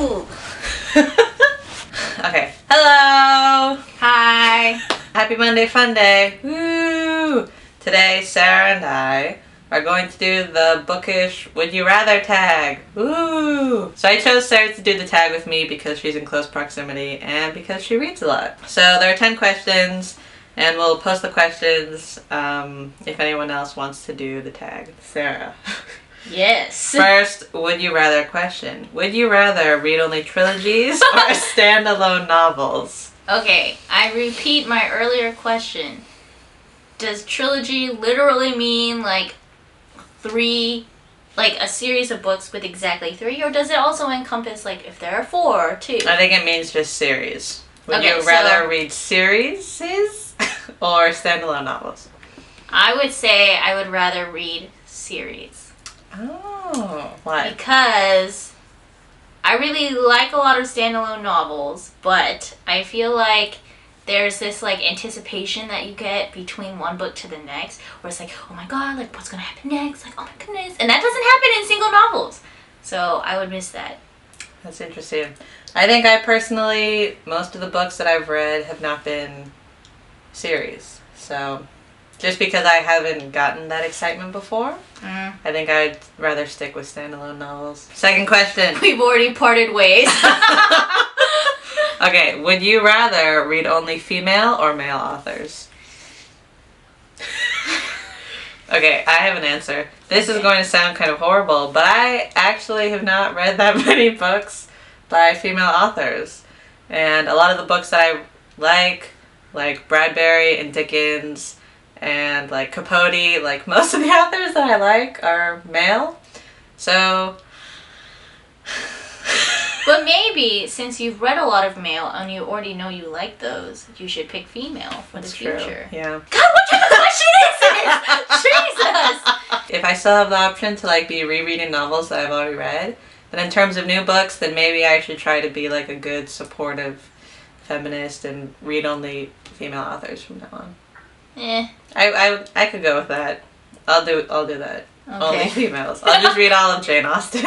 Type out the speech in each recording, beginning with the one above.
Woo! Okay. Hello! Hi! Happy Monday Fun Day! Woo! Today, Sarah and I are going to do the Bookish Would You Rather tag. Woo! So I chose Sarah to do the tag with me because she's in close proximity and because she reads a lot. So there are 10 questions and we'll post the questions if anyone else wants to do the tag. Sarah. Yes. First, would you rather question. Would you rather read only trilogies or standalone novels? Okay, I repeat my earlier question. Does trilogy literally mean like a series of books with exactly 3, or does it also encompass like if there are 4 or 2? I think it means just series. Would Okay, you rather read series or standalone novels? I would say I would rather read series. Oh, why? Because I really like a lot of standalone novels, but I feel like there's this like anticipation that you get between one book to the next, where it's like, oh my god, like what's gonna happen next? Like, oh my goodness. And that doesn't happen in single novels. So I would miss that. That's interesting. I think I personally, most of the books that I've read have not been series. So just because I haven't gotten that excitement before, I think I'd rather stick with standalone novels. Second question. We've already parted ways. Okay, would you rather read only female or male authors? Okay, I have an answer. This is going to sound kind of horrible, but I actually have not read that many books by female authors. And a lot of the books that I like Bradbury and Dickens and like Capote, like most of the authors that I like are male. So But maybe, since you've read a lot of male and you already know you like those, you should pick female for the future. True. Yeah. God, what type of question is this? Jesus! If I still have the option to like be rereading novels that I've already read, then in terms of new books, then maybe I should try to be like a good supportive feminist and read only female authors from now on. I could go with that. I'll do that. Okay. Only females. I'll just read all of Jane Austen.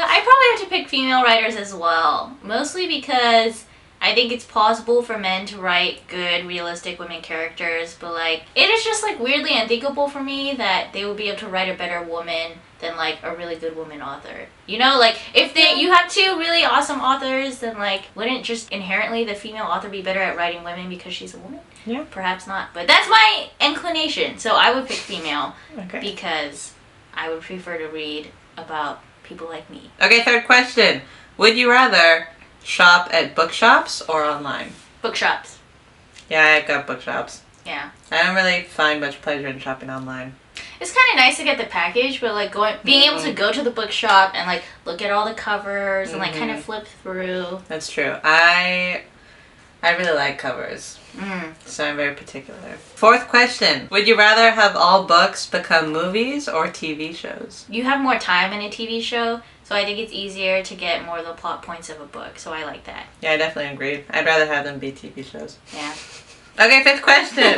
I probably have to pick female writers as well. Mostly because I think it's possible for men to write good, realistic women characters, but like, it is just like weirdly unthinkable for me that they would be able to write a better woman than like a really good woman author. You know, like if you have 2 really awesome authors, then like wouldn't just inherently the female author be better at writing women because she's a woman? Yeah. Perhaps not, but that's my inclination. So I would pick female because I would prefer to read about people like me. Okay, third question. Would you rather shop at bookshops or online? Bookshops. Yeah, I've got bookshops. Yeah. I don't really find much pleasure in shopping online. It's kind of nice to get the package, but like being able to go to the bookshop and like look at all the covers and like kind of flip through. That's true. I really like covers. So I'm very particular. Fourth question. Would you rather have all books become movies or TV shows? You have more time in a TV show, so I think it's easier to get more of the plot points of a book, so I like that. Yeah, I definitely agree. I'd rather have them be TV shows. Yeah. Okay, fifth question.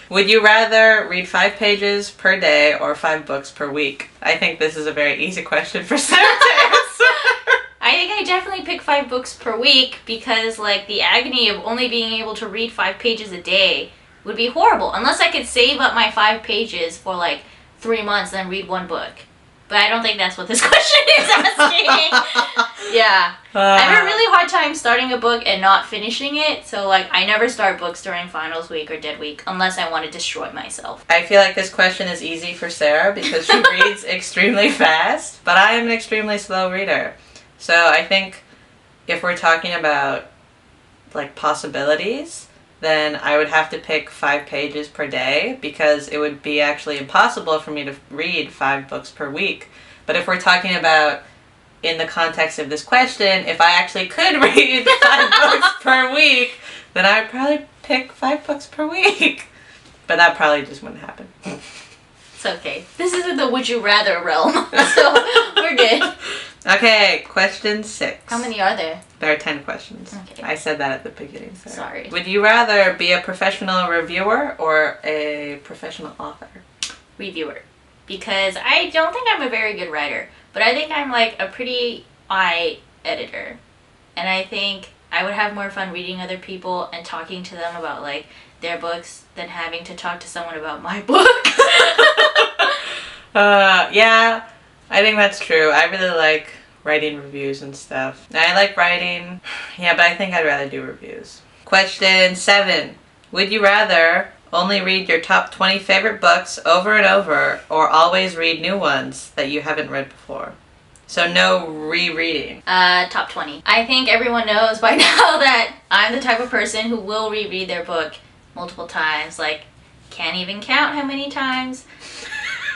Would you rather read 5 pages per day or 5 books per week? I think this is a very easy question for Sarah to answer. I think I definitely pick 5 books per week because like the agony of only being able to read 5 pages a day would be horrible unless I could save up my 5 pages for like 3 months and read 1 book. But I don't think that's what this question is asking. Yeah. I have a really hard time starting a book and not finishing it, so like I never start books during finals week or dead week unless I want to destroy myself. I feel like this question is easy for Sarah because she reads extremely fast, but I am an extremely slow reader. So I think if we're talking about like possibilities, then I would have to pick 5 pages per day because it would be actually impossible for me to read 5 books per week. But if we're talking about in the context of this question, if I actually could read 5 books per week, then I'd probably pick 5 books per week. But that probably just wouldn't happen. It's okay. This is in the would you rather realm, so we're good. Okay, question 6. How many are there? There are 10 questions. Okay. I said that at the beginning. Sorry. Would you rather be a professional reviewer or a professional author? Reviewer. because I don't think I'm a very good writer, but I think I'm like a pretty eye editor. And I think I would have more fun reading other people and talking to them about like their books than having to talk to someone about my book. Yeah, I think that's true. I really like writing reviews and stuff. I like writing, yeah, but I think I'd rather do reviews. Question 7. Would you rather only read your top 20 favorite books over and over, or always read new ones that you haven't read before? So no rereading. Top 20. I think everyone knows by now that I'm the type of person who will reread their book multiple times. Like, can't even count how many times.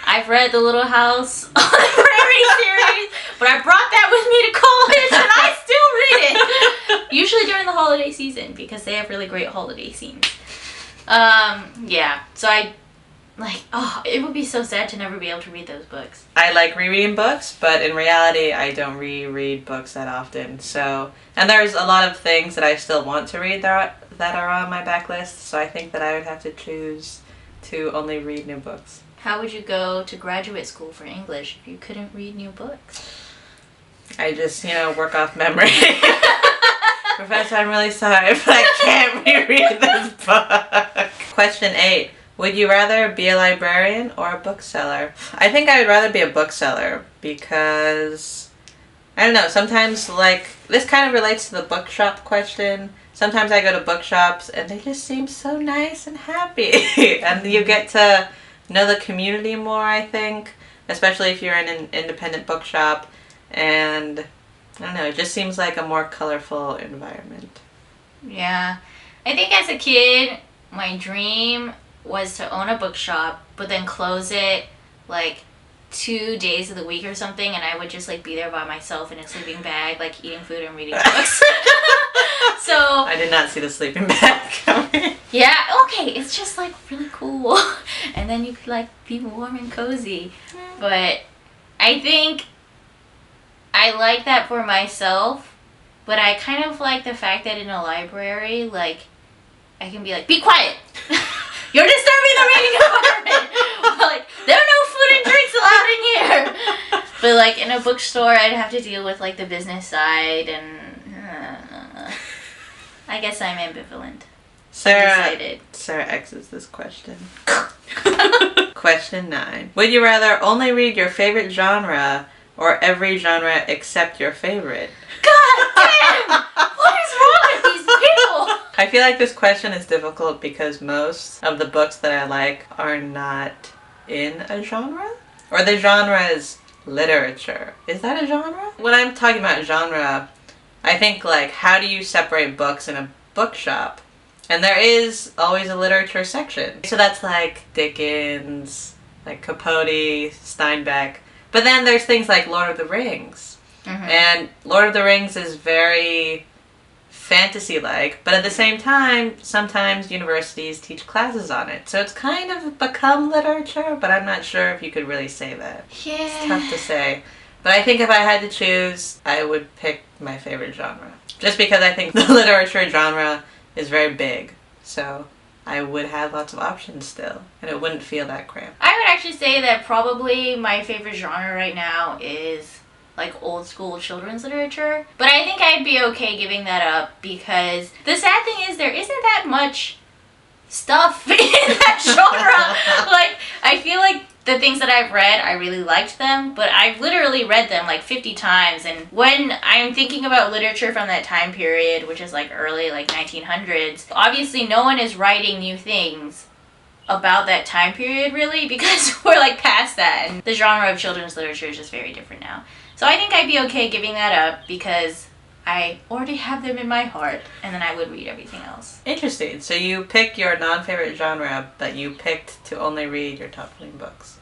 I've read The Little House on the Prairie series, but I brought that with me to college and I still read it. Usually during the holiday season because they have really great holiday scenes. Yeah, so it would be so sad to never be able to read those books. I like rereading books, but in reality, I don't reread books that often. So, and there's a lot of things that I still want to read that are on my backlist. So I think that I would have to choose to only read new books. How would you go to graduate school for English if you couldn't read new books? I just, work off memory. Professor, I'm really sorry, but I can't reread this book. Question 8. Would you rather be a librarian or a bookseller? I think I would rather be a bookseller because, I don't know, sometimes this kind of relates to the bookshop question. Sometimes I go to bookshops and they just seem so nice and happy. And you get to know the community more, I think, especially if you're in an independent bookshop. And I don't know, it just seems like a more colorful environment. Yeah. I think as a kid, my dream was to own a bookshop, but then close it 2 days of the week or something, and I would just be there by myself in a sleeping bag, eating food and reading books. So I did not see the sleeping bag coming. Yeah, okay, it's just really cool. And then you could be warm and cozy. But I think I like that for myself, but I kind of like the fact that in a library, I can be be quiet! You're disturbing the reading department! Or, there are no food and drinks allowed in here! But in a bookstore, I'd have to deal with the business side, and I guess I'm ambivalent. Sarah X's this question. Question 9. Would you rather only read your favorite genre or every genre except your favorite? God damn! What is wrong with these people? I feel like this question is difficult because most of the books that I like are not in a genre. Or the genre is literature. Is that a genre? When I'm talking about genre, I think how do you separate books in a bookshop? And there is always a literature section. So that's Dickens, Capote, Steinbeck. But then there's things like Lord of the Rings. Mm-hmm. And Lord of the Rings is very fantasy-like, but at the same time, sometimes universities teach classes on it. So it's kind of become literature, but I'm not sure if you could really say that. Yeah. It's tough to say. But I think if I had to choose, I would pick my favorite genre. Just because I think the literature genre is very big. So I would have lots of options still, and it wouldn't feel that cramped. I would actually say that probably my favorite genre right now is old school children's literature. But I think I'd be okay giving that up because the sad thing is there isn't that much stuff in that genre. I feel the things that I've read, I really liked them, but I've literally read them 50 times. And when I'm thinking about literature from that time period, which is early 1900s, obviously no one is writing new things about that time period really because we're past that. And the genre of children's literature is just very different now. So I think I'd be okay giving that up because I already have them in my heart, and then I would read everything else. Interesting. So you pick your non-favorite genre, but you picked to only read your top 20 books.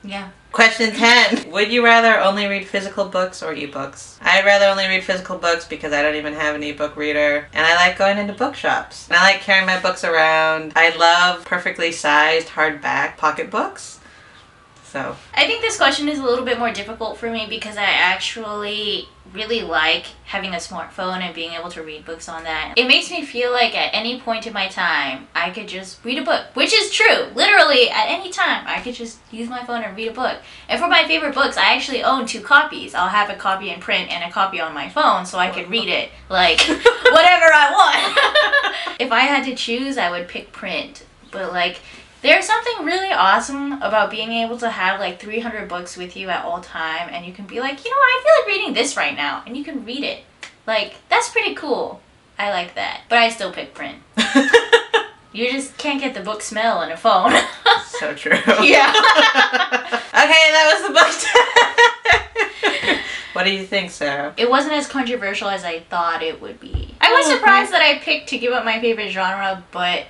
Yeah. Question 10. Would you rather only read physical books or ebooks? I'd rather only read physical books because I don't even have an ebook reader, and I like going into bookshops. And I like carrying my books around. I love perfectly sized hardback pocketbooks. So I think this question is a little bit more difficult for me because I actually really like having a smartphone and being able to read books on that. It makes me feel like at any point in my time, I could just read a book, which is true. Literally, at any time, I could just use my phone and read a book. And for my favorite books, I actually own 2 copies. I'll have a copy in print and a copy on my phone so I can read it, like, whatever I want. If I had to choose, I would pick print. But, like, there's something really awesome about being able to have like 300 books with you at all time, and you can be like, you know, I feel like reading this right now, and you can read it. Like, that's pretty cool. I like that. But I still pick print. You just can't get the book smell in a phone. So true. Yeah. Okay, that was the book tag. What do you think, Sarah? It wasn't as controversial as I thought it would be. I was surprised that I picked to give up my favorite genre, but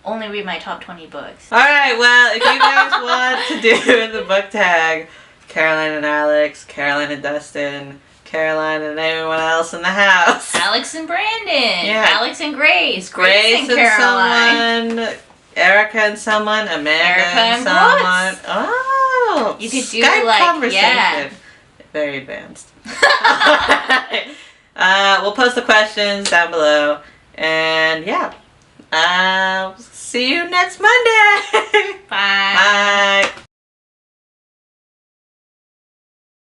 only read my top 20 books. Alright, well, if you guys want to do the book tag, Caroline and Alex, Caroline and Dustin, Caroline and anyone else in the house. Alex and Brandon. Yeah. Alex and Grace. Grace and Caroline. someone. Erica and someone. Amanda Erica and someone. Brooks. Oh. You could do Skype like, conversation. yeah. Very advanced. We'll post the questions down below. And yeah. See you next Monday.